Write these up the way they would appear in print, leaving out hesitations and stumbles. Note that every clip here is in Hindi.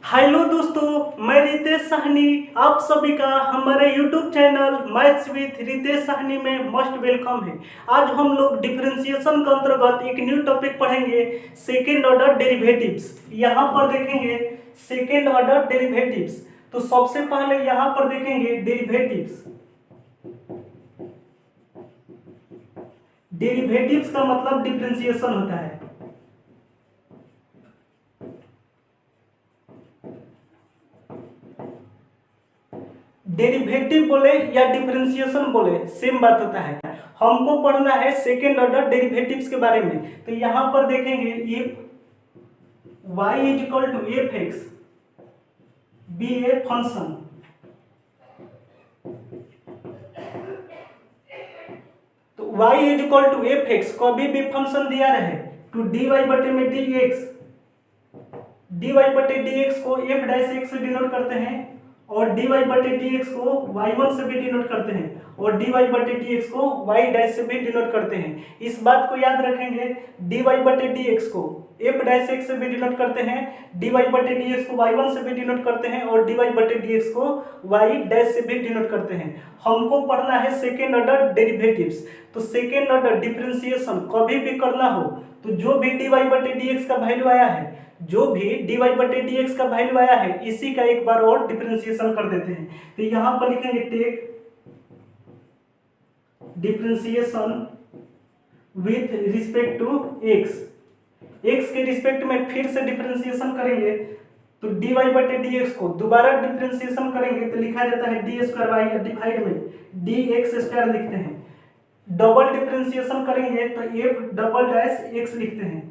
हेलो दोस्तों, मैं रितेश साहनी आप सभी का हमारे YouTube channel maths with Ritesh Sahni में मोस्ट वेलकम है। आज हम लोग डिफरेंशिएशन के अंतर्गत एक न्यू टॉपिक पढ़ेंगे, सेकेंड ऑर्डर डेरिवेटिव्स। यहाँ पर देखेंगे सेकेंड ऑर्डर डेरिवेटिव्स। तो सबसे पहले यहाँ पर देखेंगे डेरिवेटिव्स। डेरिवेटिव्स का मतलब डिफरेंशिएशन होता है। डेरिवेटिव बोले या डिफरेंशिएशन बोले सेम बात होता है। हमको पढ़ना है सेकेंड ऑर्डर डेरिवेटिव्स के बारे में। तो यहां पर देखेंगे if y is equal to f x be a function, तो y is equal to f x कभी भी फंक्शन दिया रहे तो dy बटे में dx को f डैश एक्स से डिनोट करते हैं और dy बटे dx को y1 से भी डिनोट करते हैं और dy बटे dx को y डैश से भी डिनोट करते हैं। इस बात को याद रखेंगे, dy बटे dx को f डैश एक्स से भी डिनोट करते हैं, dy बटे dx को y1 से भी डिनोट करते हैं और dy बटे dx को y डैश से भी डिनोट करते हैं। हमको पढ़ना है सेकेंड ऑर्डर डेरिवेटिव्स। तो सेकेंड ऑर्डर डिफरेंशिएशन कभी भी करना हो तो जो भी dy बटे dx का वैल्यू आया है, जो भी dy बटे dx का वैल्यू आया है, इसी का एक बार और डिफरेंशिएशन कर देते हैं। तो यहां पर लिखेंगे take differentiation with respect to x। x के रिस्पेक्ट में फिर से डिफरेंशिएशन करेंगे तो dy बटे dx को दोबारा डिफरेंशिएशन करेंगे तो लिखा जाता है डी स्क्वायर वाई, डिवाइड में dx स्क्वायर लिखते हैं। डबल डिफरेंशिएशन करेंगे तो f डबल डैश x लिखते हैं,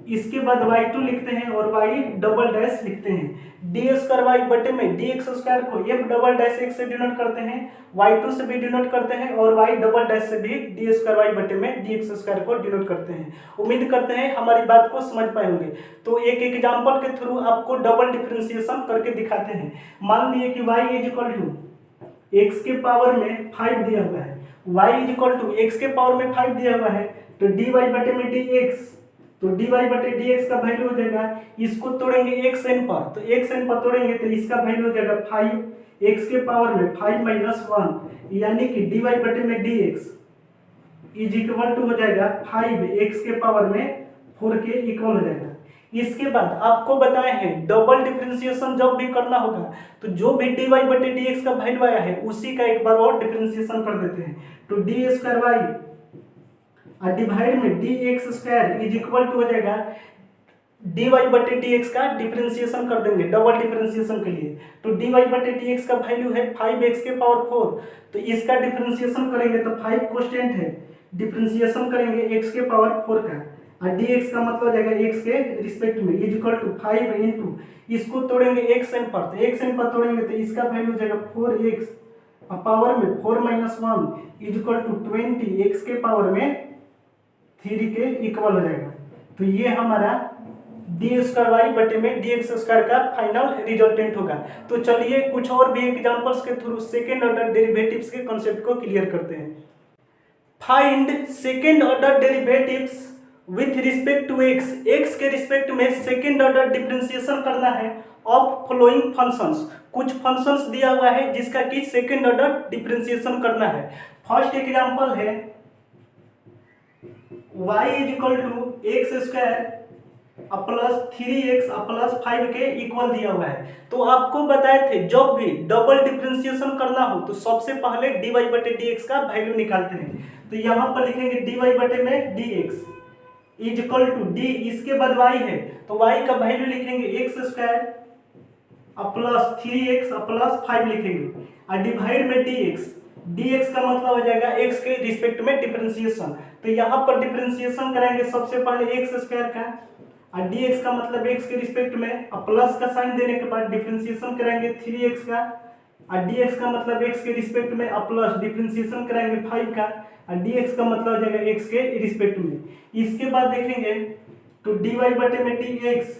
इसके बाद y2 लिखते हैं और y डबल डैश लिखते हैं। डी स्क्वायर वाई बटे में dx स्क्वायर को f डबल डैश x से डिनोट करते हैं, y2 से भी डिनोट करते हैं और y डबल डैश से भी डी स्क्वायर वाई बटे में dx स्क्वायर को डिनोट करते हैं। उम्मीद करते हैं हमारी बात को समझ पाए होंगे। तो एक एग्जांपल के थ्रू आपको डबल डिफरेंशिएशन करके दिखाते हैं। मान लिए कि y is equal to x के पावर में 5 दिया हुआ है, y is equal to x के पावर में 5 दिया हुआ है तो dy बटे में dx, तो dy बटे dx का वैल्यू हो जाएगा, इसको तोड़ेंगे xn पर, तो xn पर तोड़ेंगे तो इसका वैल्यू हो जाएगा 5 x के पावर में 5 माइनस 1, यानी कि dy बटे में dx इज इक्वल टू हो जाएगा 5x के पावर में 4 के इक्वल हो जाएगा। इसके बाद आपको बताए हैं डबल डिफरेंशिएशन जब भी करना होगा तो जो भी dy बटे dx का वैल्यू आया है उसी का एक बार और डिफरेंशिएशन कर देते हैं। तो डी स्क्वायर वाई और डिवाइड में dx square is equal to हो जाएगा dy बटे dx का डिफरेंशिएशन कर देंगे डबल डिफरेंशिएशन के लिए। तो dy बटे dx का वैल्यू है 5x के पावर 4, तो इसका डिफरेंशिएशन करेंगे तो 5 कांस्टेंट है, डिफरेंशिएशन करेंगे x के पावर 4 का और dx का मतलब हो जाएगा x के रिस्पेक्ट में इज इक्वल टू 5 इंटू, इसको तोड़ेंगे xn पर, तो xn पर तोड़ेंगे तो इसका वैल्यू हो जाएगा 4x और पावर में 4 minus 1 is equal to 20 x के पावर में 3 के इक्वल हो जाएगा। तो ये हमारा डी स्क्वायर वाई बटे में dx स्क्वायर का फाइनल रिजल्टेंट होगा। तो चलिए कुछ और भी एग्जांपल्स के थ्रू सेकेंड ऑर्डर डेरिवेटिव्स के कॉन्सेप्ट को क्लियर करते हैं। Find second order derivatives with respect to x। x के रिस्पेक्ट में सेकेंड ऑर्डर डिफरेंशिएशन करना है ऑफ फॉलोइंग फंक्शंस। कुछ फंक्शंस दिया हुआ है जिसका कि सेकेंड ऑर्डर डिफरेंशिएशन करना है। फर्स्ट एग्जांपल है y is equal to x square plus 3x plus 5 के इक्वल दिया हुआ है। तो आपको बताए थे जब भी डबल डिफरेंशिएशन करना हो तो सबसे पहले dy बटे dx का वैल्यू निकालते हैं। तो यहाँ पर लिखेंगे dy बटे में dx is equal to d, इसके बाद y है तो y का वैल्यू लिखेंगे x square plus 3x plus 5 लिखेंगे और डिवाइड में dx का मतलब हो जाएगा x के रिस्पेक्ट में डिफरेंशिएशन। तो यहाँ पर डिफरेंशिएशन कराएंगे सबसे पहले एक्स स्क्वायर का और dx का मतलब x के रिस्पेक्ट में प्लस का साइन देने के बाद डिफरेंशिएशन कराएंगे 3x का और dx का मतलब x के रिस्पेक्ट में प्लस डिफरेंशिएशन कराएंगे 5 का और dx का मतलब हो जाएगा x के रिस्पेक्ट में। इसके बाद देखेंगे तो dy बटे में dx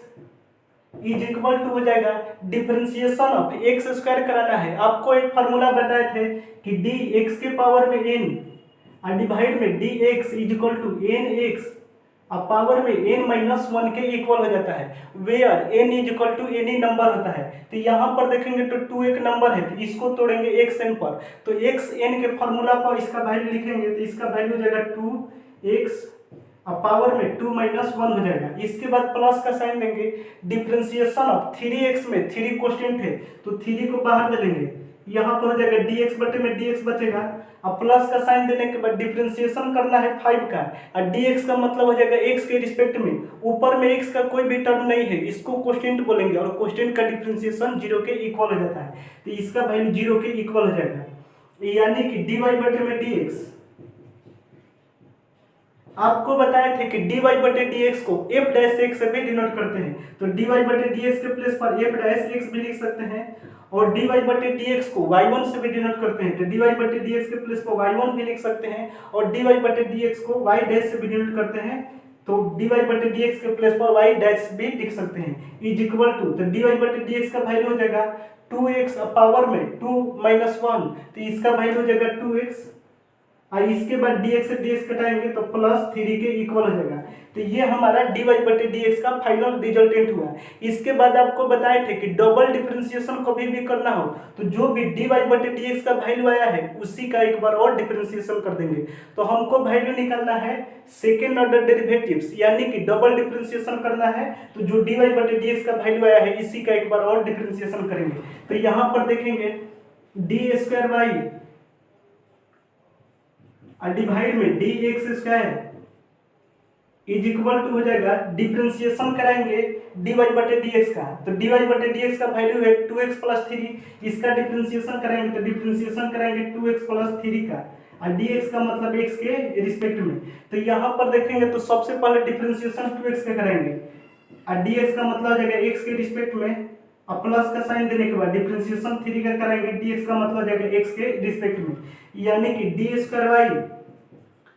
इज इक्वल टू हो जाएगा डिफरेंशिएशन ऑफ एक्स स्क्वायर कराना है। आपको एक फार्मूला बताए थे कि dx के पावर में n और डिवाइड में dx is equal to nx अब पावर में n-1 के इक्वल हो जाता है, where n is equal to any number होता है। तो यहाँ पर देखेंगे तो 2 एक नंबर है, तो इसको तोड़ेंगे xn पर, तो xn के फॉर्मूला पर इसका वैल्यू लिखेंगे, तो इसका वैल्यू हो जाएगा 2x, अब पावर में 2-1 हो जाएगा। इसके बाद प्लस का साइन देंगे, डिफरेंशिएशन ऑफ 3x में 3 कोष्टेंट है तो 3 को बाहर ले लेंगे, यहाँ पर हो जाएगा dx बटे में dx बचेगा। अब प्लस का साइन देने के बाद डिफरेंशिएशन करना है 5 का, और dx का मतलब हो जाएगा x के रिस्पेक्ट में, ऊपर में x का कोई भी टर्म नहीं है, इसको कोष्टेंट बोलेंगे, और कोष्टेंट का डिफरेंशिएशन 0 के इक्वल हो जाता है, तो इसका वैल्यू 0 के इक्वल हो जाएगा, यानी कि dy बटे में dx। आपको बताए थे कि dy बटे dx को f डैश x से भी डिनोट करते हैं, तो dy बटे dx के प्लेस पर f डैश x भी लिख सकते हैं, और dy बटे dx को y1 से भी डिनोट करते हैं, तो dy बटे dx के प्लेस पर y1 भी लिख सकते हैं, और dy बटे dx को y डैश से भी डिनोट करते हैं, तो dy बटे dx के प्लेस पर y डैश भी लिख सकते हैं, इज इक्वल टू, तो dy बटे dx का वैल्यू हो जाएगा 2x, पावर में 2-1, तो इसका वैल्यू हो जाएगा 2x, और इसके बाद dx से dx कटाएंगे तो +3 के इक्वल हो जाएगा। तो ये हमारा dy बटे dx का फाइनल रिजल्टेंट हुआ। इसके बाद आपको बताए थे कि डबल डिफरेंशिएशन कभी भी करना हो तो जो भी dy बटे dx का वैल्यू आया है उसी का एक बार और डिफरेंशिएशन कर देंगे। तो हमको वैल्यू निकालना है सेकेंड ऑर्डर डेरिवेटिव्स, यानी कि डबल डिफरेंशिएशन करना है, तो जो dy बटे dx का वैल्यू आया है इसी का एक बार और डिफरेंशिएशन करेंगे। तो यहाँ पर देखेंगे d² और डिवाइड में dx² इज इक्वल टू हो जाएगा, डिफरेंशिएशन कराएंगे dy बटे dx का, तो dy बटे dx का वैल्यू है 2x + 3, इसका डिफरेंशिएशन कराएंगे तो डिफरेंशिएशन कराएंगे 2x + 3 का, और dx का मतलब x के रिस्पेक्ट में। तो यहाँ पर देखेंगे तो सबसे पहले डिफरेंशिएशन 2x का कराएंगे, और dx का मतलब हो जाएगा x के रिस्पेक्ट में, और प्लस का साइन देने के बाद डिफरेंशिएशन 3 का कराएंगे, dx का मतलब हो जाएगा x के रिस्पेक्ट में, यानी कि d²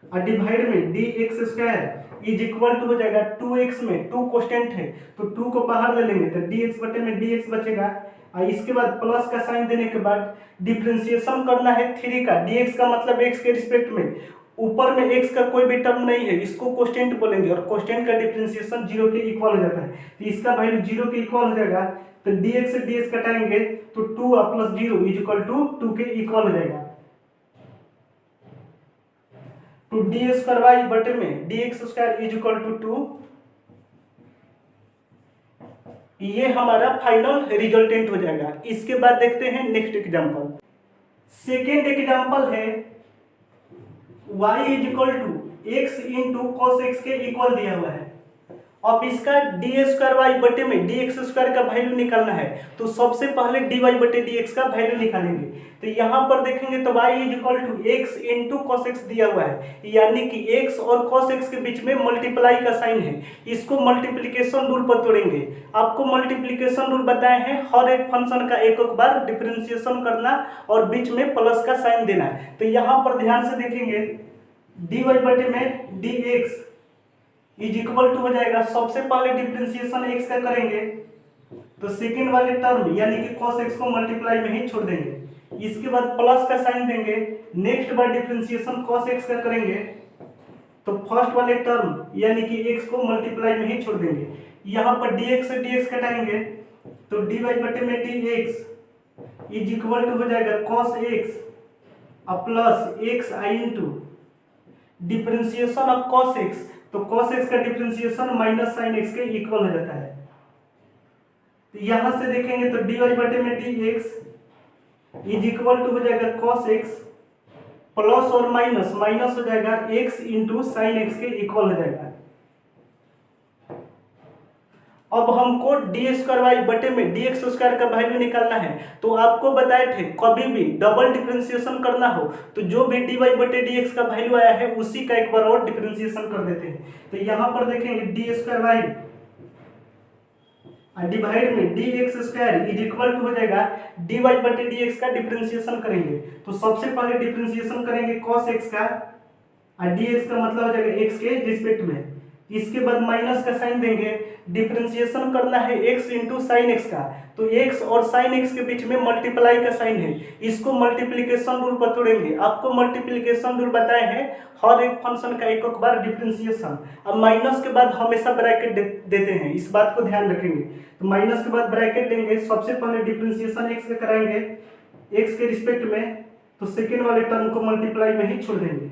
और डिवाइड में dx² इज इक्वल टू हो जाएगा 2x में 2 कांस्टेंट है तो 2 को बाहर ले लेंगे तो dx बटे में dx बचेगा, और इसके बाद प्लस का साइन देने के बाद डिफरेंशिएशन करना है 3 का, dx का मतलब x के रिस्पेक्ट में, ऊपर में x का कोई भी टर्म नहीं है, इसको कांस्टेंट बोलेंगे, और कांस्टेंट का डिफरेंशिएशन 0 के इक्वल हो जाता है, तो इसका वैल्यू 0 के इक्वल हो जाएगा। तो dx से dx कटाएंगे तो 2 + 0 इज इक्वल टू 2 के इक्वल हो जाएगा, तो d² बटे में dx² इज इक्वल टू 2। ये हमारा फाइनल रिजल्टेंट हो जाएगा। इसके बाद देखते हैं नेक्स्ट एग्जांपल। सेकेंड एग्जांपल है y is equal to x into cos x के इक्वल दिया हुआ है। अब इसका d² बटे में dx² का वैल्यू निकालना है, तो सबसे पहले dy बटे dx का वैल्यू निकालेंगे। तो यहाँ पर देखेंगे तो y is equal to x into cos x दिया हुआ है, यानी कि x और cos x के बीच में मल्टीप्लाई का साइन है, इसको मल्टीप्लिकेशन रूल पर तोड़ेंगे। आपको मल्टीप्लिकेशन रूल बताए हैं, हर एक फंक्शन का एक एक बार डिफरेंशिएशन करना और बीच में प्लस का साइन देना है। तो यहाँ पर ध्यान से देखेंगे dy बटे में dx इज इक्वल टू हो जाएगा, सबसे पहले डिफरेंशिएशन x का करेंगे तो सेकेंड वाले टर्म यानी कि cos x को मल्टीप्लाई में ही छोड़ देंगे, इसके बाद प्लस का साइन देंगे, नेक्स्ट बार डिफरेंशिएशन cos x का करेंगे तो फर्स्ट वाले टर्म यानी कि x को मल्टीप्लाई में ही छोड़ देंगे। यहाँ पर dx से dx कटाएंगे तो dy बटे में dx इज इक्वल टू हो जाएगा cos x plus xi into differentiation of cos x, तो cos x का डिफरेंशिएशन माइनस साइन x के इक्वल हो जाता है। तो यहां से देखेंगे तो dy बटे में dx इज इक्वल टू हो जाएगा cos x प्लस और माइनस माइनस हो जाएगा x इंटू साइन x के इक्वल हो जाएगा। अब हमको d² बटे में dx² का वैल्यू निकालना है, तो आपको बताए थे कभी भी डबल डिफरेंशिएशन करना हो तो जो भी dy बटे dx का वैल्यू आया है उसी का एक बार और डिफरेंशिएशन कर देते हैं। तो यहाँ पर देखेंगे d² डिवाइड में dx² इज इक्वल टू हो जाएगा dy बटे dx का डिफरेंशिएशन करेंगे, तो सबसे पहले डिफरेंशिएशन करेंगे cos x का, और dx का मतलब हो जाएगा x के रिस्पेक्ट में, इसके बाद माइनस का साइन देंगे, डिफरेंशिएशन करना है x इंटू साइन एक्स का, तो x और साइन x के बीच में मल्टीप्लाई का साइन है, इसको मल्टीप्लिकेशन रूल पर तोड़ेंगे। आपको मल्टीप्लिकेशन रूल बताए हैं हर एक फंक्शन का एक बार डिफरेंशिएशन। अब माइनस के बाद हमेशा ब्रैकेट देते हैं, इस बात को ध्यान रखेंगे। तो माइनस के बाद ब्रैकेट देंगे, सबसे पहले डिफरेंशिएशन x का कराएंगे x के रिस्पेक्ट में, तो सेकेंड वाले टर्म को मल्टीप्लाई में ही छोड़ देंगे।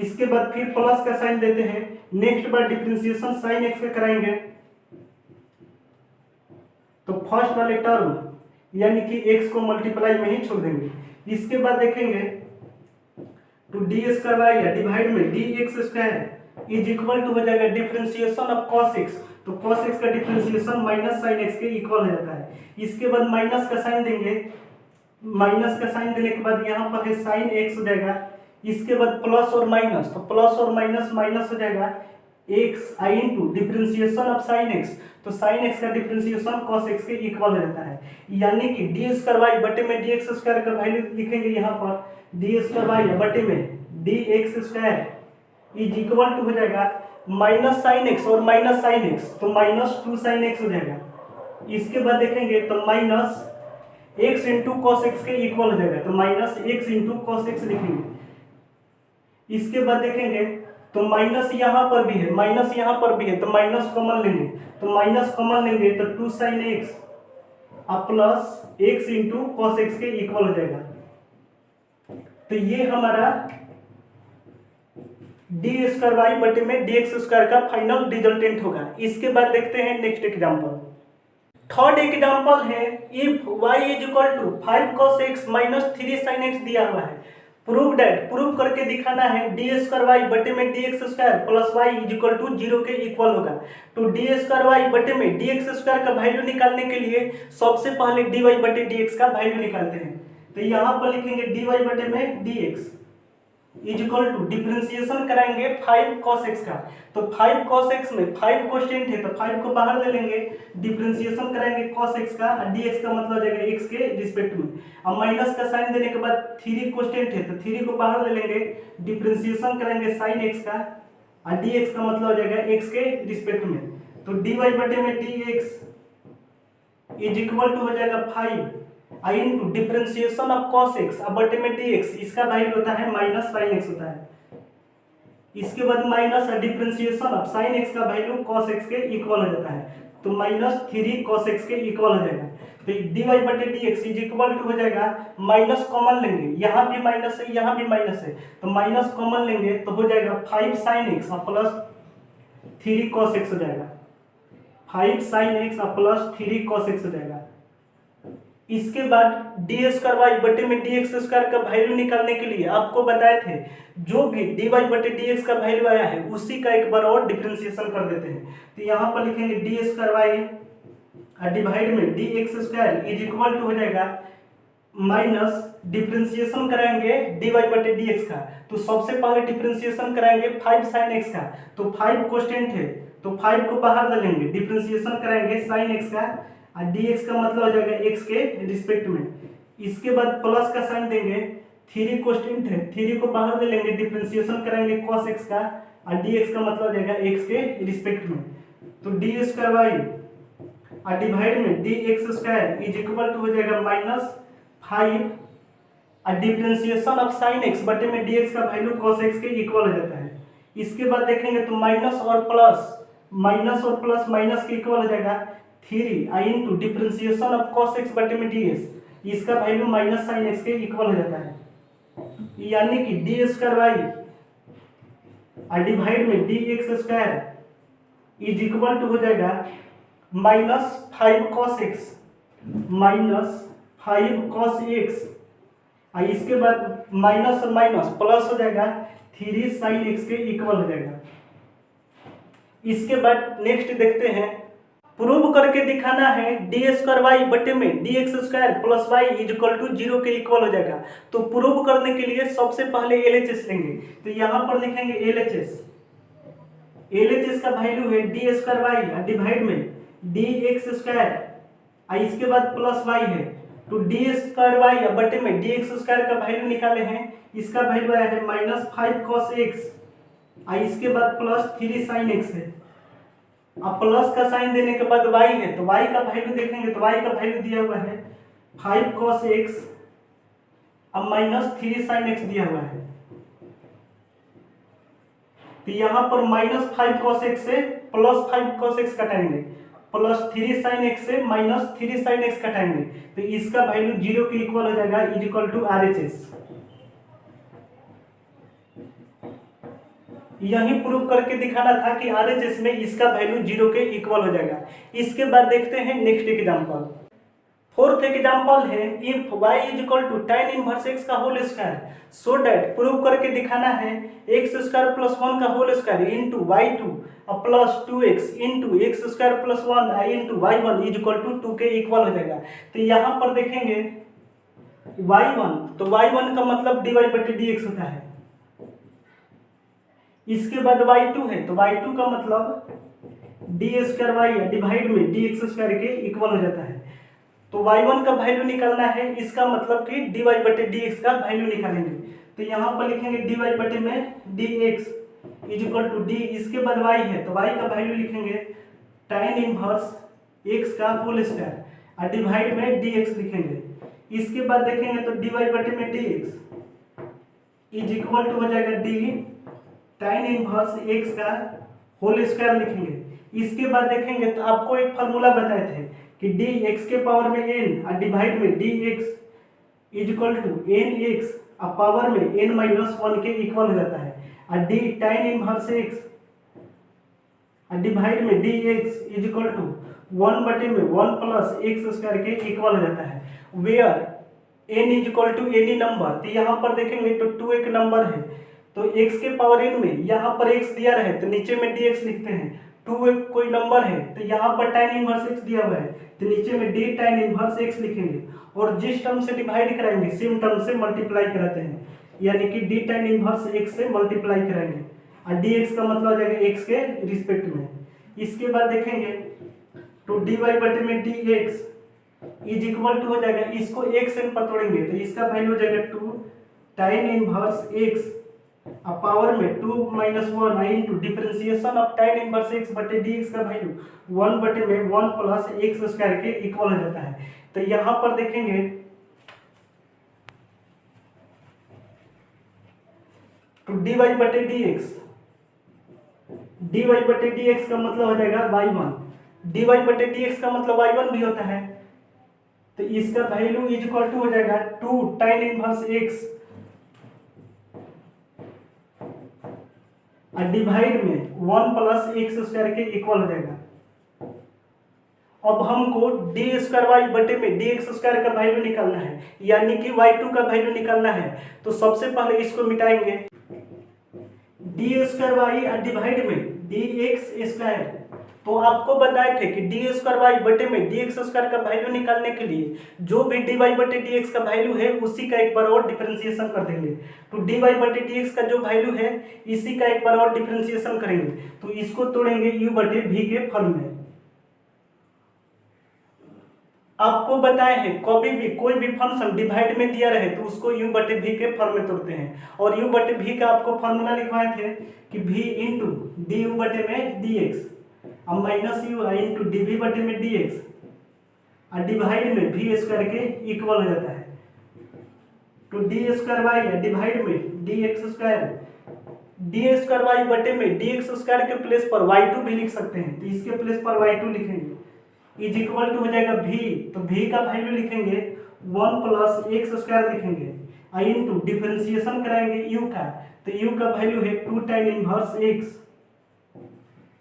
इसके बाद फिर प्लस का साइन देते हैं, नेक्स्ट बार डिफरेंशिएशन साइन एक्स का कराएंगे, तो फर्स्ट वाले टर्म यानी कि x को मल्टीप्लाई में ही छोड़ देंगे। इसके बाद देखेंगे तो डी स्क्वायर वाई या डिवाइड में d x square is equal to हो जाएगा डिफरेंशिएशन ऑफ cos x, तो cos x का डिफरेंशिएशन माइनस साइन x के इक्वल हो जाता है। इसके बाद माइनस का साइन देंगे, माइनस का साइन देने के बाद यहाँ पर है साइन x हो जाएगा। इसके बाद प्लस और माइनस, तो प्लस और माइनस माइनस हो जाएगा x I into differentiation of sine x, तो साइन x का डिफरेंशिएशन cos x के इक्वल हो जाता है। यानी कि डी स्क्वायर वाई बटे में डी एक्स स्क्वायर का वैल्यू लिखेंगे यहाँ पर, डी स्क्वायर वाई बटे में d x square is equal to हो जाएगा माइनस साइन एक्स और माइनस साइन एक्स, तो माइनस 2 साइन एक्स हो जाएगा। इसके बाद देखेंगे तो minus x into cos x के इक्वल हो जाएगा, तो minus x into cos x लिखेंगे। इसके बाद देखेंगे तो माइनस यहाँ पर भी है, माइनस यहाँ पर भी है, तो माइनस कॉमन लेंगे, तो माइनस कॉमन लेंगे तो 2 साइन एक्स और plus x into cos x के इक्वल हो जाएगा। तो ये हमारा डी स्क्वायर वाई बटे में डी एक्स स्क्वायर का फाइनल रिजल्टेंट होगा। इसके बाद देखते हैं नेक्स्ट एग्जांपल। थर्ड एग्जांपल है, if y is equal to 5 cos x minus 3 sin x दिया हुआ है, प्रूव दैट, प्रूव करके दिखाना है डी स्क्वायर वाई बटे में d x square plus y is equal to 0 के इक्वल होगा। तो डी स्क्वायर वाई बटे में डी एक्स स्क्वायर का वैल्यू निकालने के लिए सबसे पहले डी वाई बटे डी एक्स का वैल्यू निकालते हैं। तो यहाँ पर लिखेंगे डी वाई बटे में d x is equal to differentiation कराएंगे 5 cos x का, तो 5 cos x में 5 कांस्टेंट है तो 5 को बाहर ले लेंगे, डिफरेंशिएशन कराएंगे cos x का और dx का मतलब हो जाएगा x के रिस्पेक्ट में। अब माइनस का साइन देने के बाद 3 कांस्टेंट है तो 3 को बाहर ले लेंगे, डिफरेंशिएशन कराएंगे sin x का और dx का मतलब हो जाएगा x के रिस्पेक्ट में। तो dy बटे में dx इज इक्वल टू हो जाएगा 5 आई into differentiation of cos x अब बटे में dx, इसका वैल्यू होता है माइनस साइन x होता है। इसके बाद minus differentiation of sine x का वैल्यू cos x के इक्वल हो जाता है, तो माइनस 3 cos x के इक्वल हो जाएगा। तो dy बटे dx इज इक्वल टू हो जाएगा, माइनस कॉमन लेंगे, यहाँ भी माइनस है यहाँ भी माइनस है, तो माइनस कॉमन लेंगे तो हो जाएगा 5 sin x और प्लस 3 cos x हो जाएगा, 5 sin x और प्लस 3 cos x हो जाएगा। इसके बाद डी स्क्वायर वाई बटे में डी एक्स स्क्वायर का वैल्यू निकालने के लिए आपको बताए थे जो भी डी वाई बटे डी एक्स का वैल्यू आया है उसी का एक बार और डिफरेंशिएशन कर देते हैं। तो यहाँ पर लिखेंगे डी स्क्वायर वाई डिवाइड में d x square is equal to हो जाएगा माइनस डिफरेंशिएशन कराएंगे डी वाई बटे डी एक्स का, तो सबसे पहले डिफरेंशिएशन कराएंगे 5 साइन एक्स का, तो 5 कांस्टेंट है तो 5 को बाहर ले लेंगे, डिफरेंशिएशन कराएंगे साइन एक्स का और dx का मतलब हो जाएगा x के रिस्पेक्ट में। इसके बाद प्लस का साइन देंगे, 3 कांस्टेंट है 3 को बाहर ले लेंगे, डिफरेंशिएशन कराएंगे cos x का और dx का मतलब हो जाएगा x के रिस्पेक्ट में। तो डी स्क्वायर वाई और डिवाइड में d x square is equal to हो जाएगा माइनस 5 और डिफरेंशिएशन ऑफ साइन x बटे में dx का वैल्यू cos x के इक्वल हो जाता है। इसके बाद देखेंगे तो माइनस और प्लस माइनस के इक्वल हो जाएगा 3 आई into differentiation of cos x बटे में ds, इसका वैल्यू माइनस साइन x के इक्वल हो जाता है। यानी कि डी स्क्वायर वाई और डिवाइड में d x square is equal to हो जाएगा माइनस 5 cos x और इसके बाद माइनस और माइनस प्लस हो जाएगा 3 साइन x के इक्वल हो जाएगा। इसके बाद नेक्स्ट देखते हैं, प्रूव करके दिखाना है डी स्क्वायर वाई बटे में d x square plus y is equal to 0 के इक्वल हो जाएगा। तो प्रूव करने के लिए सबसे पहले LHS लेंगे, तो यहाँ पर लिखेंगे LHS का वैल्यू है डी स्क्वायर वाई डिवाइड में डी एक्स स्क्वायर और इसके बाद प्लस वाई है, तो डी स्क्वायर वाई बटे में डी एक्स स्क्वायर का वैल्यू निकाले हैं, इसका वैल्यू आया है माइनस 5 cos x और इसके बाद प्लस 3 साइन एक्स है। अब प्लस का साइन देने के बाद y है, तो y का वैल्यू देखेंगे तो y का वैल्यू दिया हुआ है 5 cos x, अब माइनस 3 साइन एक्स दिया हुआ है। तो यहाँ पर माइनस 5 cos x से प्लस 5 cos x कटाएंगे, प्लस 3 साइन एक्स से माइनस 3 साइन एक्स कटाएंगे, तो इसका वैल्यू 0 के इक्वल हो जाएगा, इज इक्वल टू RHS। यही प्रूव करके दिखाना था कि RHS में इसका वैल्यू 0 के इक्वल हो जाएगा। इसके बाद देखते हैं नेक्स्ट एग्जांपल। फोर्थ एग्जांपल है if y is equal to tan inverse x का whole square, so that prove करके दिखाना है x स्क्वायर प्लस 1 का whole square into y2 plus 2x into x square plus 1 into y1 is equal to 2 के इक्वल हो जाएगा। तो यहाँ पर देखेंगे y1, तो y1 का मतलब dy/dx होता है। इसके बाद y2 है, तो y2 का मतलब डी स्क्वायर वाई डिवाइड में dx स्क्वायर के इक्वल हो जाता है। तो y1 का वैल्यू निकालना है, इसका मतलब कि dy/dx का वैल्यू निकालेंगे। तो यहाँ पर लिखेंगे dy में dx is equal to d, इसके बाद y है तो y का वैल्यू लिखेंगे tan इनवर्स x का होल स्क्वायर और डिवाइड में dx लिखेंगे। इसके बाद देखेंगे तो dy में dx इज इक्वल टू हो जाएगा d tan इनवर्स x का होल स्क्वायर लिखेंगे। इसके बाद देखेंगे तो आपको एक फार्मूला बताए थे कि dx के पावर में n और डिवाइड में dx is equal to nx और पावर में n माइनस 1 के इक्वल हो जाता है, और d tan इनवर्स x और डिवाइड में dx is equal to 1/1 plus x square के इक्वल हो जाता है, where n is equal to any number. तो यहाँ पर देखेंगे तो 2 एक नंबर है, तो x के पावर n में यहाँ पर x दिया रहे तो नीचे में dx लिखते हैं, 2 एक कोई नंबर है तो यहाँ पर tan इनवर्स x दिया हुआ है तो नीचे में d tan इनवर्स x लिखेंगे, और जिस टर्म से डिवाइड कराएंगे सेम टर्म से मल्टीप्लाई कराते हैं, यानी कि d tan इनवर्स x से मल्टीप्लाई कराएंगे और dx का मतलब आ जाएगा x के रिस्पेक्ट में। इसके बाद देखेंगे तो dy में dx इज इक्वल टू हो जाएगा, इसको x से पर तोड़ेंगे तो इसका वैल्यू हो जाएगा 2 tan इनवर्स x अब पावर में 2 minus 1 into differentiation of tan inverse x बटे dx का वैल्यू 1/1 प्लस एक्स स्क्वायर के इक्वल हो जाता है। तो यहाँ पर देखेंगे तो dy बटे dx का मतलब हो जाएगा y1, dy बटे dx का मतलब y1 भी होता है, तो इसका वैल्यू इज इक्वल टू हो जाएगा 2 tan इनवर्स x और डिवाइड में 1 प्लस एक्स स्क्वायर के इक्वल हो जाएगा। अब हमको डी स्क्वायर वाई बटे में डी एक्स स्क्वायर का वैल्यू निकालना है, यानी कि y2 का वैल्यू निकालना है। तो सबसे पहले इसको मिटाएंगे, डी स्क्वायर वाई और डिवाइड में डी एक्स स्क्वायर। तो आपको बताए थे कि डी स्क्वायर वाई बटे में डी एक्स स्क्वायर का वैल्यू निकालने के लिए जो भी डी वाई बटे डी एक्स का वैल्यू है उसी का एक बार और डिफरेंशिएशन कर देंगे। तो डी वाई बटे डी एक्स का जो वैल्यू है इसी का एक बार और डिफरेंशिएशन करेंगे, तो इसको तोड़ेंगे यू बटे भी के फॉर्म में। आपको बताए हैं कभी भी कोई भी फंक्शन डिवाइड में दिया रहे तो उसको यू बटे भी के फॉर्म में तोड़ते हैं, और यू बटे भी का आपको फॉर्मूला लिखवाए थे कि v इंटू डी यू बटे में डी एक्स अब minus u into d v बटे में डी एक्स और डिवाइड में वी स्क्वायर के इक्वल हो जाता है। तो डी स्क्वायर वाई डिवाइड में d x square, d square y बटे में डी एक्स स्क्वायर के प्लेस पर y2 भी लिख सकते हैं, तो इसके प्लेस पर y2 लिखेंगे इज इक्वल टू हो जाएगा v, तो v का वैल्यू लिखेंगे 1 प्लस एक्स स्क्वायर लिखेंगे आई इंटू डिफरेंशिएशन कराएंगे u का, तो u का वैल्यू है 2 tan इनवर्स x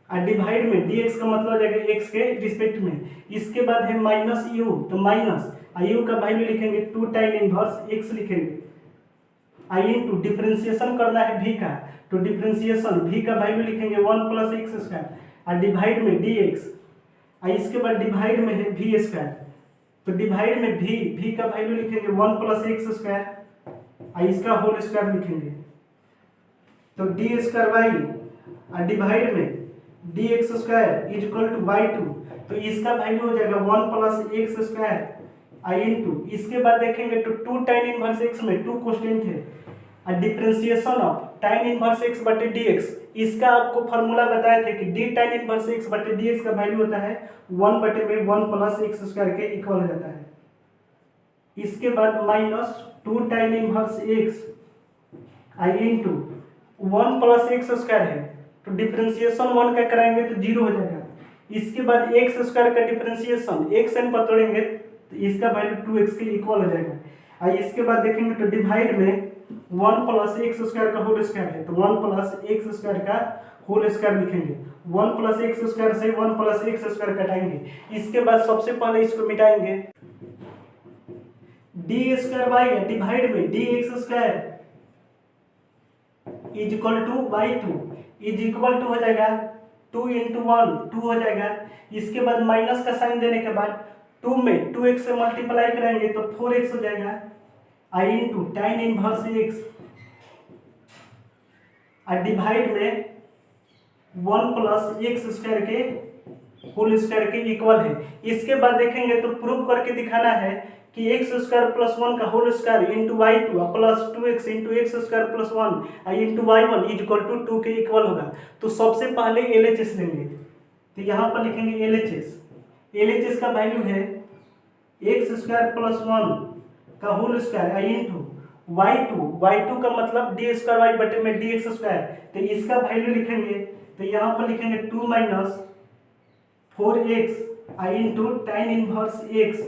और डिवाइड में dx का मतलब हो जाएगा x के रिस्पेक्ट में। इसके बाद है माइनस u, तो माइनस u का वैल्यू लिखेंगे 2 tan इनवर्स x लिखेंगे आई इंटू डिफरेंशिएशन करना है v का, तो डिफरेंशिएशन v का वैल्यू लिखेंगे 1 प्लस एक्स स्क्वायर और डिवाइड में dx और इसके बाद डिवाइड में है v स्क्वायर, तो डिवाइड में v का वैल्यू लिखेंगे 1 प्लस एक्स स्क्वायर और इसका होल स्क्वायर लिखेंगे, तो डी स्क्वायर वाई और डिवाइड में d x square is equal to y2, तो इसका वैल्यू हो जाएगा 1 प्लस एक्स स्क्वायर आई इंटू इसके बाद देखेंगे तो 2 tan इनवर्स x में 2 कांस्टेंट है और differentiation of tan inverse x बटे dx, इसका आपको फार्मूला बताए थे कि d tan इनवर्स x बटे dx का वैल्यू होता है 1 बटे में 1 प्लस एक्स स्क्वायर के इक्वल हो जाता है। इसके बाद माइनस 2 tan इनवर्स x आई इंटू 1 प्लस एक्स स्क्वायर है, तो डिफरेंशिएशन 1 का कराएंगे तो 0 हो जाएगा। इसके बाद एक्स स्क्वायर का डिफरेंशिएशन x n पर तोड़ेंगे तो इसका वैल्यू 2x के इक्वल हो जाएगा। और इसके बाद देखेंगे तो डिवाइड में 1 प्लस एक्स स्क्वायर का होल स्क्वायर है, तो 1 प्लस एक्स स्क्वायर का होल स्क्वायर लिखेंगे। 1 प्लस एक्स स्क्वायर से 1 प्लस एक्स स्क्वायर कटाएंगे। इसके बाद सबसे पहले इसको मिटाएंगे, डी स्क्वायर बाई डिवाइड में d x square is equal to y 2 is equal to हो जाएगा 2 इंटू 1 2 हो जाएगा। इसके बाद माइनस का साइन देने के बाद 2 में 2x से मल्टीप्लाई करेंगे तो 4x हो जाएगा, I into tan inverse x और डिवाइड में 1 प्लस एक्स स्क्वायर के होल स्क्वायर के इक्वल है। इसके बाद देखेंगे तो प्रूव करके दिखाना है कि एक्स स्क्वायर प्लस 1 का whole square into y two plus 2x into x square plus 1 into y 1 is equal to 2 के इक्वल होगा। तो सबसे पहले LHS लेंगे, तो यहाँ पर लिखेंगे LHS का वैल्यू है एक्स स्क्वायर प्लस 1 का होल स्क्वायर आई इंटू y2 का मतलब डी स्क्वायर वाई बटे में डी एक्स स्क्वायर, तो इसका वैल्यू लिखेंगे तो यहाँ पर लिखेंगे 2 माइनस 4x आई इंटू tan इनवर्स x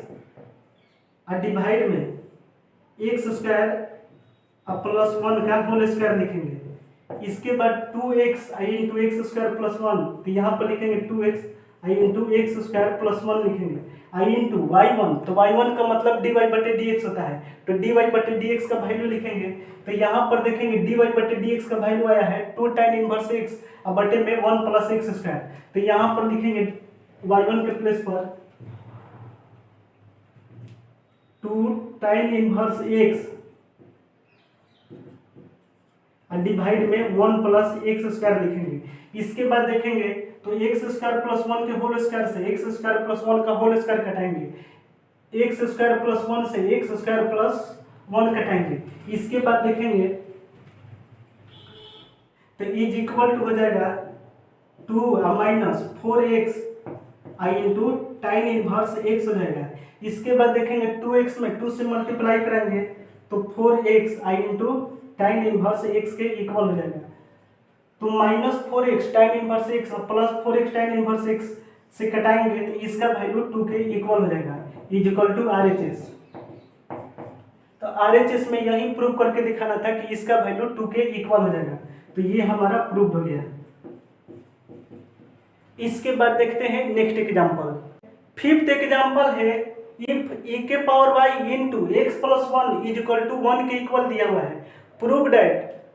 और डिवाइड में एक्स स्क्वायर प्लस 1 का होल स्क्वायर लिखेंगे। इसके बाद 2x आई इंटू एक्स स्क्वायर प्लस 1, तो यहाँ पर लिखेंगे 2x आई इंटू एक्स स्क्वायर प्लस 1 लिखेंगे, आई इंटू y1, तो y1 का मतलब dy बटे dx होता है, तो dy बटे dx का वैल्यू लिखेंगे। तो यहाँ पर देखेंगे dy बटे dx का वैल्यू आया है 2 tan इनवर्स x और बटे में 1 प्लस एक्स स्क्वायर, तो यहाँ पर लिखेंगे y1 के प्लेस पर 2 tan इनवर्स x और डिवाइड में 1 प्लस एक्स स्क्वायर लिखेंगे। इसके बाद देखेंगे तो एक्स स्क्वायर प्लस 1 के होल स्क्वायर से एक्स स्क्वायर प्लस 1 का होल स्क्वायर कटाएंगे, एक्स स्क्वायर प्लस 1 से एक्स स्क्वायर प्लस 1 कटाएंगे। इसके बाद देखेंगे तो इज इक्वल टू हो जाएगा 2 माइनस 4x आई इंटू tan इनवर्स x हो जाएगा। इसके बाद देखेंगे 2x में 2 से मल्टीप्लाई करेंगे तो 4x आई इंटू tan इनवर्स x के इक्वल हो जाएगा। तो minus 4x tan inverse x और plus 4x tan inverse x से कटाएंगे तो इसका वैल्यू 2 के इक्वल हो जाएगा, इज इक्वल टू RHS। तो RHS में यही प्रूव करके दिखाना था कि इसका वैल्यू 2 के इक्वल हो जाएगा, तो ये हमारा प्रूव हो गया। इसके बाद देखते हैं नेक्स्ट एग्जांपल। फिफ्थ एग्जांपल है इफ e के power y into x plus 1 is equal to 1 के इक्वल दिया हुआ है।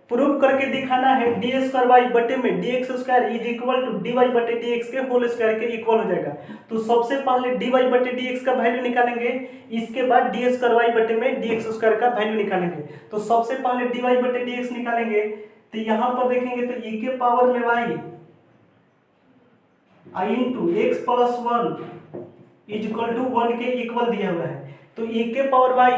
प्रूव करके दिखाना है डी स्क्वायर वाई बटे में d x square is equal to d y बटे डी एक्स के होल स्क्वायर के इक्वल हो जाएगा। तो सबसे पहले डी वाई बटे डी एक्स का वैल्यू निकालेंगे, इसके बाद डी स्क्वायर वाई बटे में डी एक्स स्क्वायर का वैल्यू निकालेंगे। तो सबसे पहले डी वाई बटे डी एक्स निकालेंगे, तो यहाँ पर देखेंगे तो e के पावर में y आई into x plus 1 is equal to 1 के इक्वल दिया हुआ है। तो e के पावर y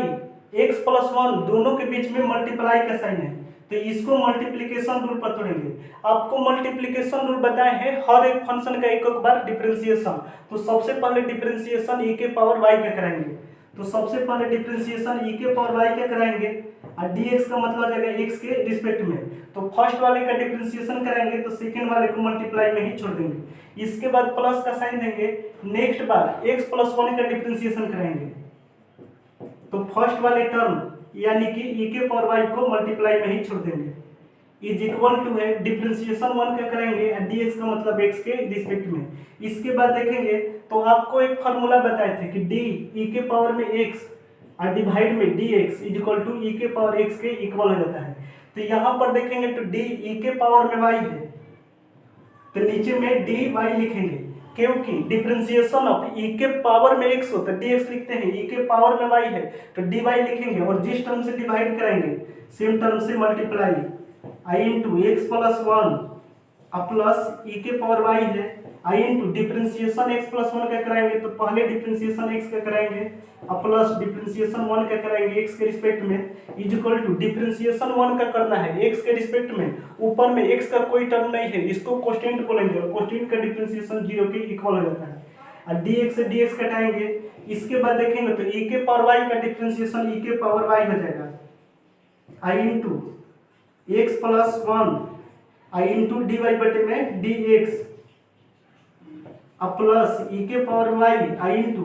एक्स प्लस 1 दोनों के बीच में मल्टीप्लाई का साइन है, तो इसको मल्टीप्लिकेशन रूल पर तोड़ेंगे। आपको मल्टीप्लिकेशन रूल बताए हैं हर एक फंक्शन का एक बार डिफरेंशिएशन। तो सबसे पहले डिफरेंशिएशन e के पावर y का कराएंगे, तो सबसे पहले डिफरेंशिएशन e के पावर y का कराएंगे और dx का मतलब आ जाएगा x के रिस्पेक्ट में। तो फर्स्ट वाले का डिफरेंशिएशन कराएंगे तो सेकेंड वाले को मल्टीप्लाई में ही छोड़ देंगे। इसके बाद प्लस का साइन देंगे, नेक्स्ट बार x प्लस 1 का डिफरेंशिएशन कराएंगे तो फर्स्ट वाले टर्म यानी कि e के पावर y को मल्टीप्लाई में ही छोड़ देंगे, इज इक्वल टू है डिफरेंशिएशन 1 का करेंगे और dx का मतलब x के रिस्पेक्ट में। इसके बाद देखेंगे तो आपको एक फार्मूला बताए थे कि d e के पावर में x और डिवाइड में dx is equal to e के पावर x के इक्वल हो जाता है। तो यहाँ पर देखेंगे तो d e के पावर में y है, तो नीचे में dy लिखेंगे क्योंकि डिफरेंशिएशन ऑफ e के पावर में x हो तो dx लिखते हैं, e के पावर में y है तो dy लिखेंगे और जिस टर्म से डिवाइड कराएंगे सेम टर्म से multiply i into x plus 1 plus e के पावर y है i into differentiation x plus one का कराएंगे तो पहले डिफ्रेंसिएशन एक्स का कराएंगे और प्लस डिफ्रेंसिएशन वन का कराएंगे एक्स के रिस्पेक्ट में is equal to differentiation one का करना है एक्स के रिस्पेक्ट में, ऊपर में एक्स का कोई टर्म नहीं है, इसको कोस्टेंट बोलेंगे और कोस्टेंट का डिफ्रेंसिएशन जीरो के इक्वल हो जाता है और dx से dx कटाएंगे। इसके बाद देखेंगे तो e के पावर y का डिफ्रेंसिएशन e के पावर y हो जाएगा i into x plus one I into d y बटे में डी एक्स प्लस ई के पावर वाई आई into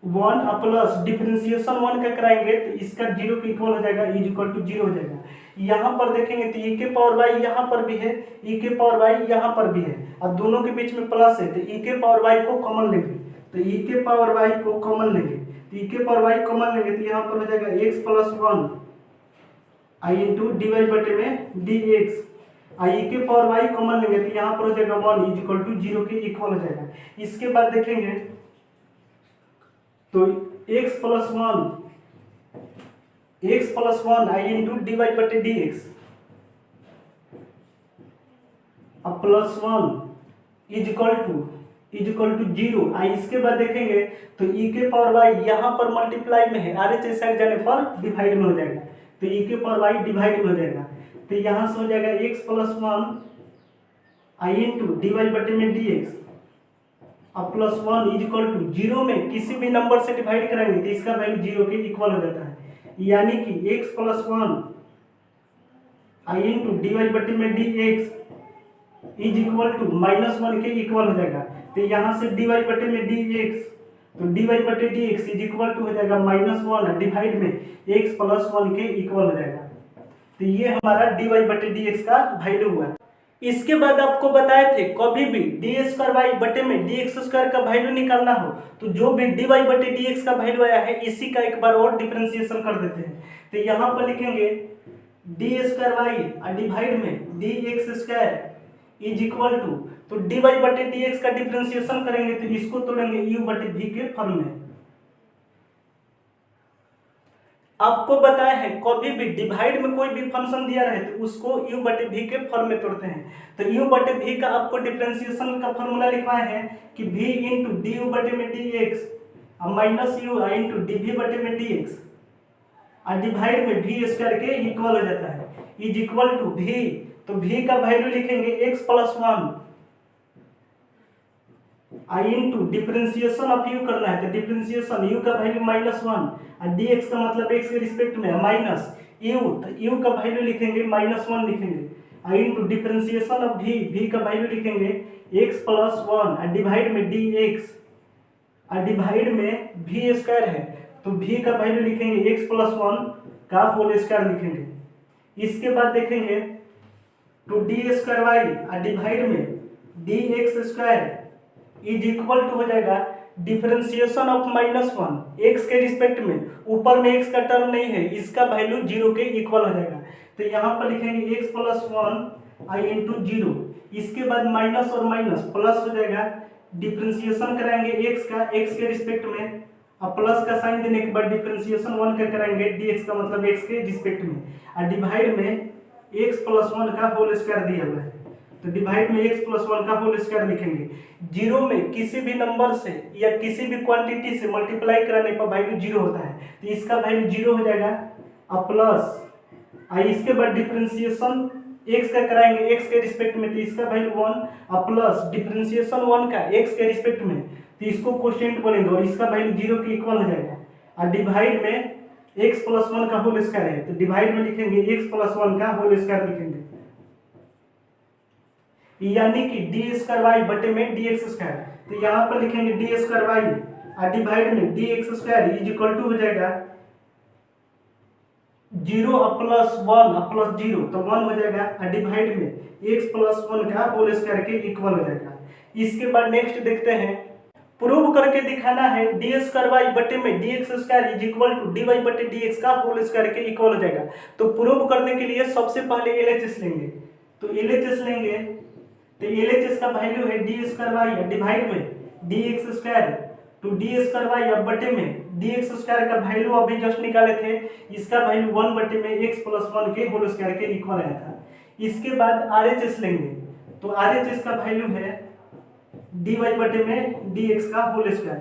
one plus differentiation one का कराएंगे तो इसका जीरो के इक्वल हो जाएगा इज इक्वल टू जीरो हो जाएगा। यहाँ पर देखेंगे तो ई के पावर वाई यहाँ पर भी है, ई के पावर वाई यहाँ पर भी है और दोनों के बीच में प्लस है तो ई के पावर वाई को कॉमन लेंगे तो ई के पावर वाई को कॉमन लेंगे तो ई के पावर वाई कॉमन लेंगे तो यहाँ पर हो जाएगा एक्स प्लस वन आई इंटू डी वाई बटे में डी एक्स आई के पावर वाई कॉमन लेंगे तो यहाँ पर हो जाएगा one is equal to zero के इक्वल हो जाएगा। इसके बाद देखेंगे तो एक्स प्लस वन आई इंटू डी वाई बटे d x plus one is equal to zero. आई इसके बाद देखेंगे तो ई के पावर वाई यहाँ पर मल्टीप्लाई में है, आर एच साइड जाने पर डिवाइड में हो जाएगा तो ई के पावर वाई डिवाइड में हो जाएगा तो यहाँ से हो जाएगा एक्स प्लस वन आई इंटू डी वाई बटे में d x plus one is equal to zero में किसी भी नंबर से डिवाइड कराएंगे तो इसका वैल्यू जीरो के इक्वल हो जाता है, यानी कि एक्स प्लस वन आई इंटू डी वाई बटे में d x is equal to minus one के इक्वल हो जाएगा तो यहाँ से डी वाई बटे में डी एक्स तो डी वाई बटे d x is equal to हो जाएगा माइनस वन डिवाइड में एक्स प्लस वन के इक्वल हो जाएगा तो ये हमारा डी वाई बटे डी एक्स का वैल्यू हुआ। इसके बाद आपको बताए थे कभी भी डी स्क्वायर वाई बटे में डी एक्स स्क्वायर का वैल्यू निकालना हो तो जो भी डी वाई बटे डी एक्स का वैल्यू आया है इसी का एक बार और डिफरेंशिएशन कर देते हैं तो यहाँ पर लिखेंगे डी स्क्वायर वाई और डिवाइड में d x square is equal to तो डी वाई बटे डी एक्स का डिफरेंशिएशन करेंगे तो इसको तोड़ेंगे यू बटे वी के फॉर्म में। आपको बताया है कभी भी डिवाइड में कोई भी फंक्शन दिया रहे तो उसको u बटे v के फॉर्म में तोड़ते हैं तो u बटे v का आपको डिफरेंशिएशन का फॉर्मूला लिखवाए हैं कि v इंटू डी यू बटे में डी एक्स और minus u into d v बटे में डी एक्स और डिवाइड में v स्क्वायर के इक्वल हो जाता है इज इक्वल टू v तो v का वैल्यू लिखेंगे x plus one I into differentiation of u करना है तो डिफरेंशिएशन u का वैल्यू माइनस वन और dx का मतलब x के रिस्पेक्ट में है माइनस u तो u का वैल्यू लिखेंगे माइनस वन लिखेंगे आई इंटू डिफरेंशिएशन ऑफ v का वैल्यू लिखेंगे x प्लस वन और डिवाइड में dx और डिवाइड में v स्क्वायर है तो v का वैल्यू लिखेंगे x प्लस वन का होल स्क्वायर लिखेंगे। इसके बाद देखेंगे तो डी स्क्वायर वाई और डिवाइड में d x square is equal to हो जाएगा differentiation of minus one x के रिस्पेक्ट में, ऊपर में एक्स का टर्म नहीं है इसका वैल्यू जीरो के इक्वल हो जाएगा तो यहाँ पर लिखेंगे एक्स प्लस वन आई इंटू जीरो। इसके बाद माइनस और माइनस प्लस हो जाएगा, डिफरेंशिएशन कराएंगे एक्स का एक्स के रिस्पेक्ट में और प्लस का साइन देने के बाद डिफरेंशिएशन वन का कराएंगे डी एक्स का मतलब एक्स के रिस्पेक्ट में और डिवाइड में एक्स प्लस वन का होल स्क्वायर दिया हुआ है तो डिवाइड में x प्लस वन का होल स्क्वायर लिखेंगे। जीरो में किसी भी नंबर से या किसी भी क्वांटिटी से मल्टीप्लाई कराने पर वैल्यू जीरो होता है तो इसका वैल्यू जीरो हो जाएगा और प्लस आई इसके बाद डिफरेंशिएशन x का कराएंगे x के रिस्पेक्ट में तो इसका वैल्यू वन और प्लस डिफरेंशिएशन वन का x के रिस्पेक्ट में तो इसको कोशेंट बोलेंगे और इसका वैल्यू जीरो के इक्वल हो जाएगा और डिवाइड में x प्लस वन का होल स्क्वायर है तो डिवाइड में लिखेंगे x प्लस वन का होल स्क्वायर लिखेंगे यानी कि डी स्क्वायर वाई बटे में डी एक्स स्क्वायर तो यहाँ पर लिखेंगे डी स्क्वायर वाई और डिवाइड में d x square is equal to हो जाएगा zero plus one plus zero तो वन हो जाएगा और डिवाइड में एक्स प्लस वन का होल स्क्वायर के इक्वल हो जाएगा। इसके बाद नेक्स्ट देखते हैं, प्रूव करके दिखाना है डी स्क्वायर वाई बटे में d x square is equal to d y बटे डी एक्स का होल स्क्वायर के इक्वल हो जाएगा। तो प्रूव करने के लिए सबसे पहले एलएचएस लेंगे तो एलएचएस लेंगे तो एलएचएस का वैल्यू है डी स्क्वायर वाई डिवाइड में d x square to d square y अब बटे में डी एक्स स्क्वायर का वैल्यू अभी जस्ट निकाले थे इसका वैल्यू वन बटे में एक्स प्लस वन के होल स्क्वायर के इक्वल आया था। इसके बाद आरएचएस लेंगे तो आरएचएस का वैल्यू है डी वाई बटे में डी एक्स का होल स्क्वायर।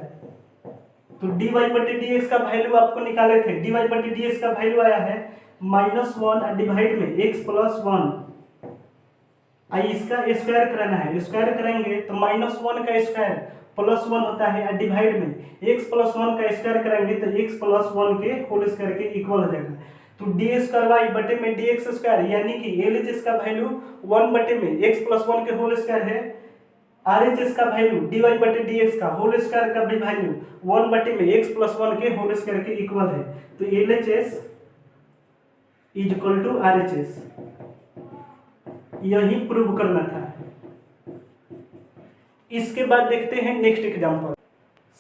तो डी वाई बटे डी एक्स का वैल्यू आपको निकाले थे, डी वाई बटे डी एक्स का वैल्यू आया है -1 डिवाइड में x प्लस 1। आई इसका स्क्वायर कराना है, स्क्वायर करेंगे तो -1 का स्क्वायर प्लस 1 होता है, डिवाइड में x प्लस 1 का स्क्वायर करेंगे तो x प्लस 1 के होल स्क्वायर के इक्वल हो जाएगा। तो डी स्क्वायर वाई बटे में डी एक्स स्क्वायर, यानी कि एल एच का वैल्यू 1 बटे में x प्लस 1 के होल स्क्वायर है, आर एच एस का वैल्यू डी वाई बटे डी एक्स का होल स्क्वायर का भी वैल्यू 1 बटे में x प्लस 1 के होल स्क्वायर के इक्वल है। तो L H S is equal to R H S, यही प्रूव करना था। इसके बाद देखते हैं नेक्स्ट एग्जांपल।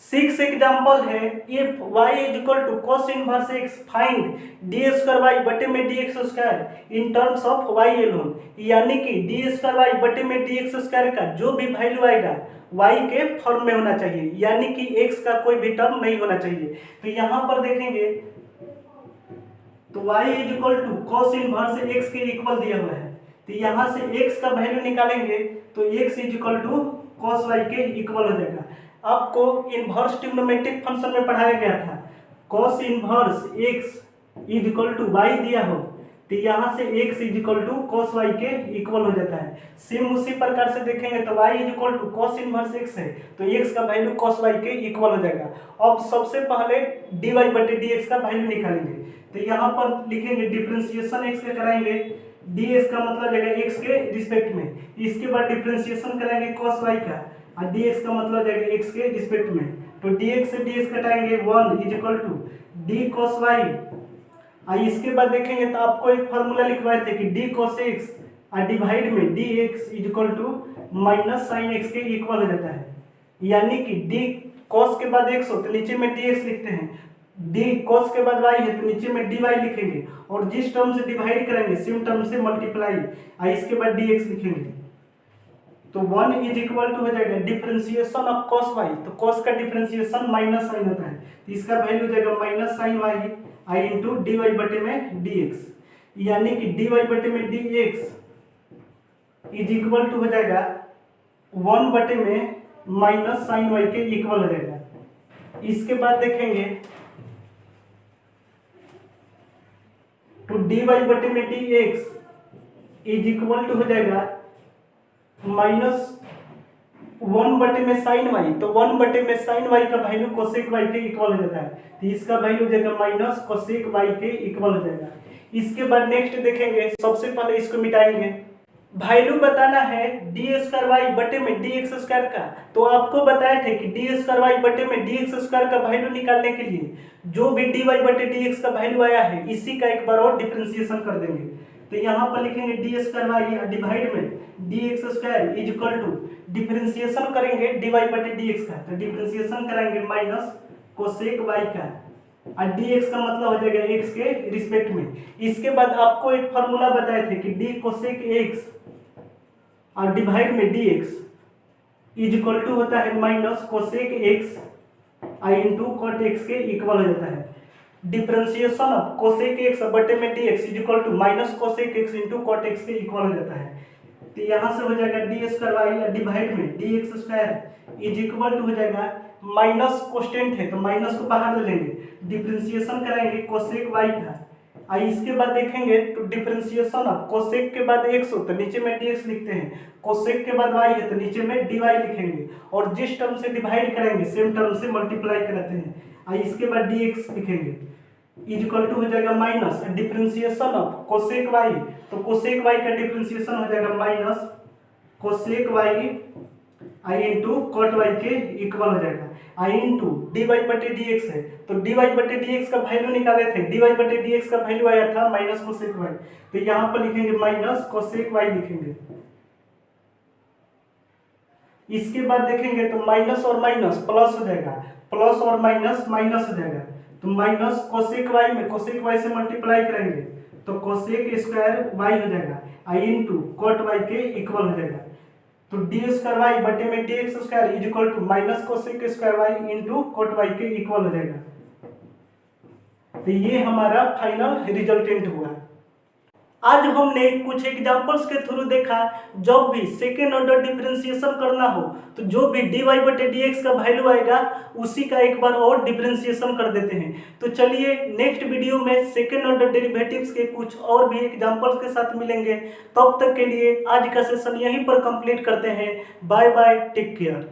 6 एग्जांपल है, if y is equal to cos inverse x find d square y बटे में d x square in terms of y alone, यानी कि डी स्क्वायर वाई बटे में डी एक्स स्क्वायर का जो भी वैल्यू आएगा y के फॉर्म में होना चाहिए, यानी कि x का कोई भी टर्म नहीं होना चाहिए। तो यहाँ पर देखेंगे तो y is equal to cos inverse x के इक्वल दिया हुआ है, तो यहाँ से x का वैल्यू निकालेंगे तो x is equal to cos y के इक्वल हो जाएगा। आपको इनवर्स ट्रिग्नोमेट्रिक फंक्शन में पढ़ाया गया था, cos inverse x is equal to y दिया हो तो यहाँ से x is equal to cos y के इक्वल हो जाता है। सेम उसी प्रकार से देखेंगे तो y is equal to cos inverse x है तो x का वैल्यू cos y के इक्वल हो जाएगा। अब सबसे पहले dy बटे dx का वैल्यू निकालेंगे, तो यहाँ पर लिखेंगे डिफरेंशिएशन x का कराएंगे, dx का मतलब जाएगा x के रिस्पेक्ट में, इसके बाद डिफरेंशिएशन कराएंगे cos y का और dx का मतलब जाएगा x के रिस्पेक्ट में। तो dx से dx घटाएंगे 1 is equal to d cos y। और इसके बाद देखेंगे तो आपको एक फार्मूला लिखवाए थे कि d cos x और डिवाइड में dx is equal to minus sine x के इक्वल हो जाता है, यानी कि d cos के बाद x हो तो नीचे में dx लिखते हैं, d cos के बाद y है तो नीचे में dy लिखेंगे और जिस टर्म से डिवाइड करेंगे सेम टर्म से मल्टीप्लाई और इसके बाद dx लिखेंगे। तो 1 इज इक्वल टू हो जाएगा डिफरेंशिएशन ऑफ cos y, तो cos का डिफरेंशिएशन माइनस साइन होता है तो इसका वैल्यू हो जाएगा माइनस साइन y आई इंटू डी वाई बटे में dx, यानी कि dy बटे में dx इज इक्वल टू हो जाएगा 1 बटे में माइनस साइन y के इक्वल हो जाएगा। इसके बाद देखेंगे तो dy बटे में dx इज इक्वल टू हो जाएगा -1 बटे में साइन वाई, तो 1 बटे में साइन वाई का वैल्यू कोसेक वाई के इक्वल हो जाता है तो इसका वैल्यू हो जाएगा माइनस कोसेक वाई के इक्वल हो जाएगा। इसके बाद नेक्स्ट देखेंगे, सबसे पहले इसको मिटाएंगे, वैल्यू बताना है डी स्क्वायर वाई बटे में डी एक्स स्क्वायर का। तो आपको बताए थे कि डी स्क्वायर वाई बटे में डी एक्स स्क्वायर का वैल्यू निकालने के लिए जो भी डी वाई बटे डी एक्स का वैल्यू आया है इसी का एक बार और डिफरेंशिएशन कर देंगे। तो यहाँ पर लिखेंगे डी स्क्वायर वाई डिवाइड में d x square is equal to differentiation करेंगे डी वाई बटे डी एक्स का, तो डिफरेंशिएशन कराएंगे माइनस कोसेक वाई का और डी एक्स का मतलब हो जाएगा एक्स के रिस्पेक्ट में। इसके बाद आपको एक फार्मूला बताए थे कि डी कोसेक एक्स और डिवाइड में d x is equal to होता है minus cosec x I into cot x के इक्वल हो जाता है। डिफरेंशिएशन ऑफ कोसेक एक्स बटे में d x is equal to minus cosec x into cot x के इक्वल हो जाता है। तो यहाँ से हो जाएगा डी स्क्वायर वाई डिवाइड में d x square is equal to हो जाएगा माइनस कोस्टेंट है तो माइनस को बाहर ले लेंगे, डिफरेंशिएशन कराएंगे कोसेक वाई का और इसके बाद देखेंगे तो डिफरेंशिएशन ऑफ कोसेक के बाद एक्स हो तो नीचे में डी एक्स लिखते हैं, कोसेक के बाद वाई है तो नीचे में डी वाई लिखेंगे और जिस टर्म से डिवाइड करेंगे सेम टर्म से मल्टीप्लाई कराते हैं और इसके बाद डी एक्स लिखेंगे इज इक्वल टू हो जाएगा minus differentiation of cosec y, तो कोसेक वाई का डिफरेंशिएशन हो जाएगा माइनस कोसेक वाई आई इंटू कॉट वाई के इक्वल हो जाएगा आई इंटू डी वाई बटे डी एक्स है तो डी वाई बटे डी एक्स का वैल्यू निकाले थे, डी वाई बटे डी एक्स का वैल्यू आया था माइनस कोसेक वाई, तो यहाँ पर लिखेंगे माइनस कोसेक वाई लिखेंगे। इसके बाद देखेंगे तो माइनस और माइनस प्लस हो जाएगा, प्लस और माइनस माइनस हो जाएगा, तो माइनस कोसेक वाई में कोसेक वाई से मल्टीप्लाई करेंगे तो कोसेक स्क्वायर वाई हो जाएगा आई इंटू कॉट वाई के इक्वल हो जाएगा। तो डी स्क्वायर वाई बटे में d x square is equal to minus cosec square y into cot y के इक्वल हो जाएगा। तो ये हमारा फाइनल रिजल्टेंट हुआ। आज हमने कुछ एग्जांपल्स के थ्रू देखा, जब भी सेकेंड ऑर्डर डिफरेंशिएशन करना हो तो जो भी dy बटे dx का वैल्यू आएगा उसी का एक बार और डिफरेंशिएशन कर देते हैं। तो चलिए नेक्स्ट वीडियो में सेकेंड ऑर्डर डेरिवेटिव्स के कुछ और भी एग्जांपल्स के साथ मिलेंगे। तब तक के लिए आज का सेशन यहीं पर कंप्लीट करते हैं। Bye bye, take care.